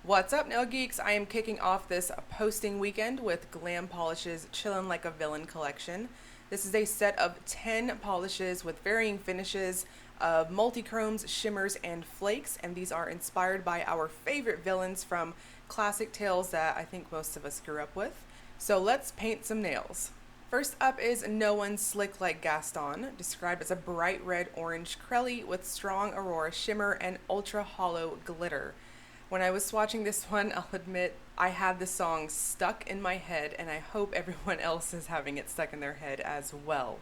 What's up, nail geeks? I am kicking off this posting weekend with Glam Polish's Chillin' Like a Villain collection. This is a set of 10 polishes with varying finishes of multichromes, shimmers, and flakes, and these are inspired by our favorite villains from classic tales that I think most of us grew up with. So let's paint some nails. First up is No One Slick Like Gaston, described as a bright red-orange Crelly with strong Aurora shimmer and ultra hollow glitter. When I was swatching this one, I'll admit I had the song stuck in my head, and I hope everyone else is having it stuck in their head as well.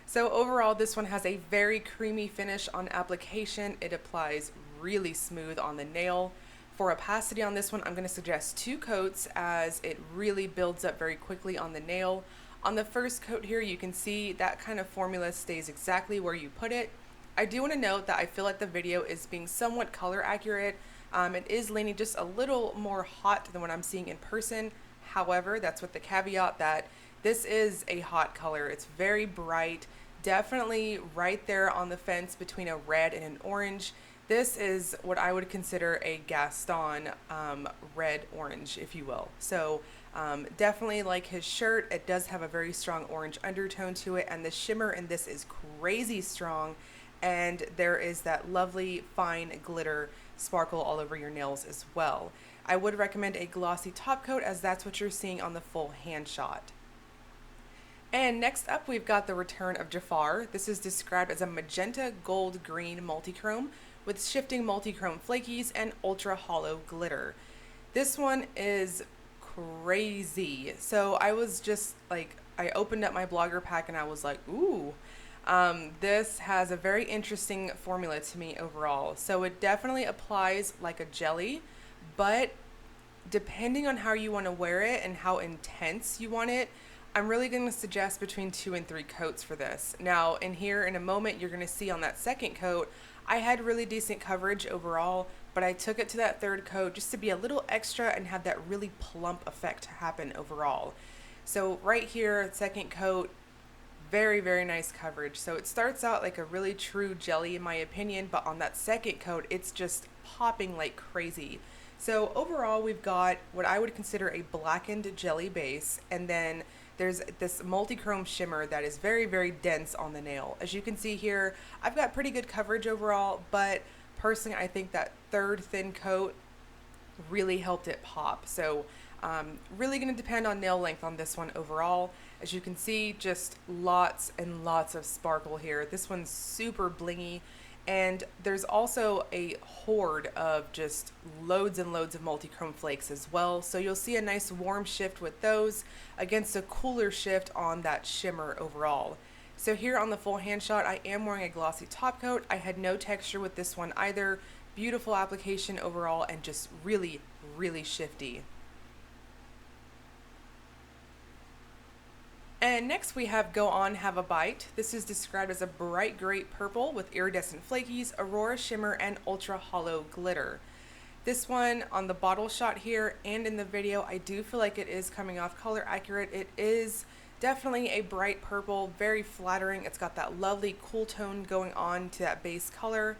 So overall, this one has a very creamy finish on application. It applies really smooth on the nail. For opacity on this one, I'm going to suggest 2 coats as it really builds up very quickly on the nail. On the first coat here, you can see that kind of formula stays exactly where you put it. I do want to note that I feel like the video is being somewhat color accurate. It is leaning just a little more hot than what I'm seeing in person. However, that's with the caveat that this is a hot color. It's very bright, definitely right there on the fence between a red and an orange. This is what I would consider a Gaston red-orange, if you will. So definitely like his shirt, it does have a very strong orange undertone to it, and the shimmer in this is crazy strong, and there is that lovely fine glitter sparkle all over your nails as well. I would recommend a glossy top coat as that's what you're seeing on the full hand shot. And next up, we've got the Return of Jafar. This is described as a magenta gold green multichrome with shifting multichrome flakies and ultra hollow glitter. This one is crazy. So I was just like, I opened up my blogger pack and I was like, ooh. This has a very interesting formula to me overall. So it definitely applies like a jelly, but depending on how you want to wear it and how intense you want it, I'm really going to suggest between 2 and 3 coats for this. Now, in here in a moment, you're going to see on that second coat, I had really decent coverage overall, but I took it to that third coat just to be a little extra and have that really plump effect happen overall. So right here, second coat, very, very nice coverage. So it starts out like a really true jelly in my opinion, but on that second coat, it's just popping like crazy. So overall, we've got what I would consider a blackened jelly base, and then there's this multi-chrome shimmer that is very, very dense on the nail. As you can see here, I've got pretty good coverage overall, but personally, I think that third thin coat really helped it pop. So really going to depend on nail length on this one overall. As you can see, just lots and lots of sparkle here. This one's super blingy, and there's also a horde of just loads and loads of multi-chrome flakes as well. So you'll see a nice warm shift with those against a cooler shift on that shimmer overall. So here on the full hand shot, I am wearing a glossy top coat. I had no texture with this one either. Beautiful application overall and just really, really shifty. And next we have Go On Have a Bite. This is described as a bright great purple with iridescent flakies, aurora shimmer, and ultra hollow glitter. This one on the bottle shot here and in the video, I do feel like it is coming off color accurate. It is definitely a bright purple, very flattering. It's got that lovely cool tone going on to that base color.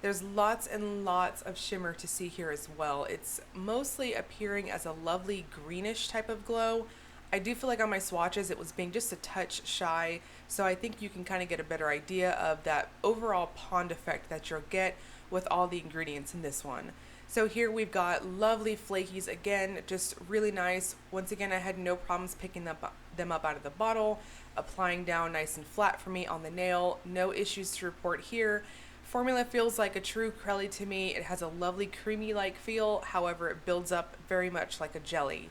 There's lots and lots of shimmer to see here as well. It's mostly appearing as a lovely greenish type of glow. I do feel like on my swatches it was being just a touch shy, so I think you can kind of get a better idea of that overall pond effect that you'll get with all the ingredients in this one. So here we've got lovely flakies again, just really nice. Once again, I had no problems picking them up out of the bottle, applying down nice and flat for me on the nail. No issues to report here. Formula feels like a true Crelly to me. It has a lovely creamy-like feel, however it builds up very much like a jelly.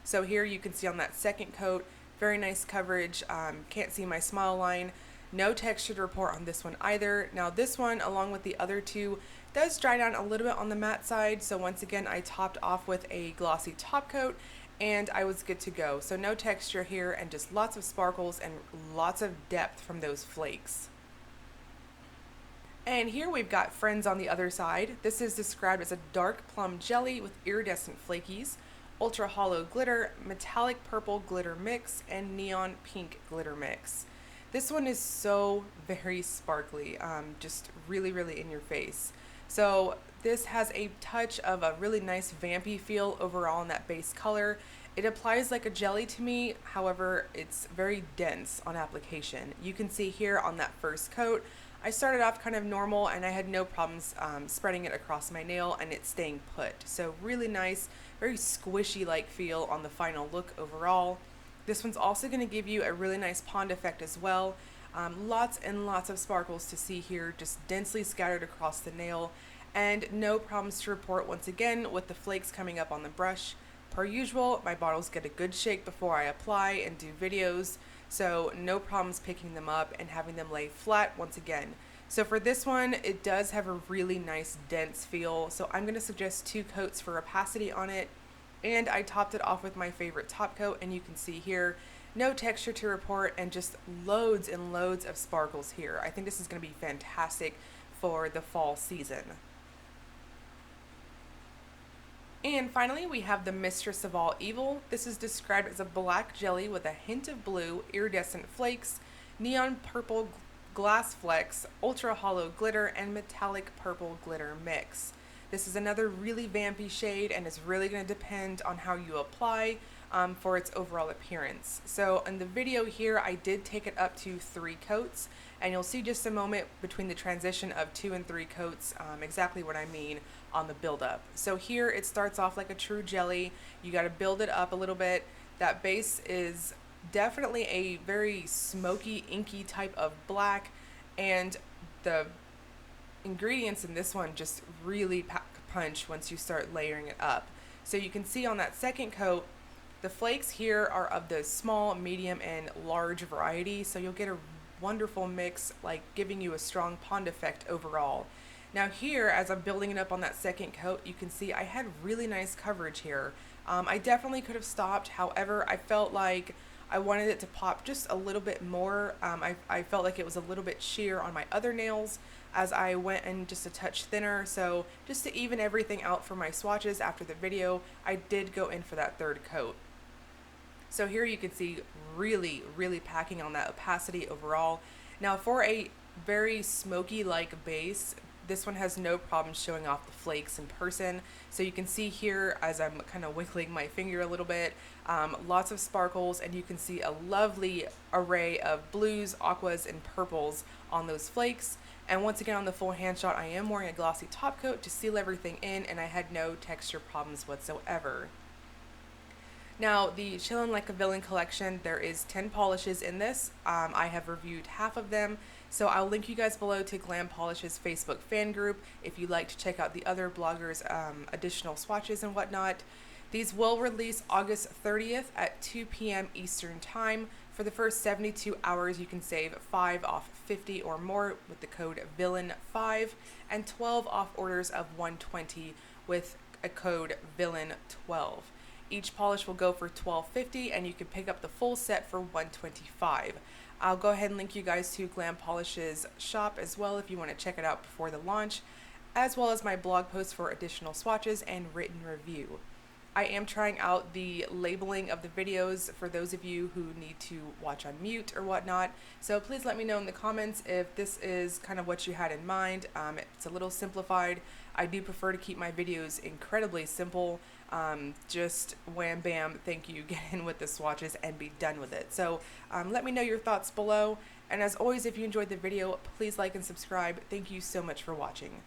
So here you can see on that second coat, very nice coverage. Can't see my smile line. No texture to report on this one either. Now this one, along with the other two, does dry down a little bit on the matte side. So once again, I topped off with a glossy top coat and I was good to go. So no texture here and just lots of sparkles and lots of depth from those flakes. And here we've got Friends on the other side. This is described as a dark plum jelly with iridescent flakies, ultra hollow glitter, metallic purple glitter mix, and neon pink glitter mix. This one is so very sparkly, just really, really in your face. So This has a touch of a really nice vampy feel overall in that base color. It applies like a jelly to me, however, it's very dense on application. You can see here on that first coat, I started off kind of normal and I had no problems spreading it across my nail and it's staying put. So really nice, very squishy like feel on the final look overall. This one's also going to give you a really nice pond effect as well. Lots and lots of sparkles to see here, just densely scattered across the nail, and no problems to report once again with the flakes coming up on the brush. Per usual, my bottles get a good shake before I apply and do videos, so no problems picking them up and having them lay flat once again. So for this one, it does have a really nice dense feel, so I'm going to suggest 2 coats for opacity on it, and I topped it off with my favorite top coat, and you can see here, no texture to report and just loads and loads of sparkles here. I think this is going to be fantastic for the fall season. And finally, we have the Mistress of All Evil. This is described as a black jelly with a hint of blue, iridescent flakes, neon purple glass flecks, ultra hollow glitter, and metallic purple glitter mix. This is another really vampy shade and is really going to depend on how you apply for its overall appearance. So in the video here, I did take it up to 3 coats, and you'll see just a moment between the transition of 2 and 3 coats exactly what I mean on the buildup. So here it starts off like a true jelly. You got to build it up a little bit. That base is definitely a very smoky, inky type of black, and the ingredients in this one just really pack a punch once you start layering it up. So you can see on that second coat, the flakes here are of the small, medium, and large variety, so you'll get a wonderful mix, like giving you a strong pond effect overall. Now here, as I'm building it up on that second coat, you can see I had really nice coverage here. I definitely could have stopped, however, I felt like I wanted it to pop just a little bit more. I felt like it was a little bit sheer on my other nails as I went in just a touch thinner, so just to even everything out for my swatches after the video, I did go in for that third coat. So here you can see really, really packing on that opacity overall. Now for a very smoky like base, this one has no problem showing off the flakes in person. So you can see here as I'm kind of wiggling my finger a little bit, lots of sparkles, and you can see a lovely array of blues, aquas, and purples on those flakes. And once again on the full hand shot, I am wearing a glossy top coat to seal everything in, and I had no texture problems whatsoever. Now, the Chillin' Like a Villain collection, there is 10 polishes in this. I have reviewed half of them, so I'll link you guys below to Glam Polish's Facebook fan group if you'd like to check out the other bloggers' additional swatches and whatnot. These will release August 30th at 2 p.m. Eastern Time. For the first 72 hours, you can save 5 off 50 or more with the code VILLAIN5, and 12 off orders of $120 with a code VILLAIN12. Each polish will go for $12.50, and you can pick up the full set for $125. I'll go ahead and link you guys to Glam Polish's shop as well if you want to check it out before the launch, as well as my blog post for additional swatches and written review. I am trying out the labeling of the videos for those of you who need to watch on mute or whatnot, so please let me know in the comments if this is kind of what you had in mind. It's a little simplified. I do prefer to keep my videos incredibly simple. Just wham bam, thank you, get in with the swatches and be done with it. So let me know your thoughts below, and as always, if you enjoyed the video, please like and subscribe. Thank you so much for watching.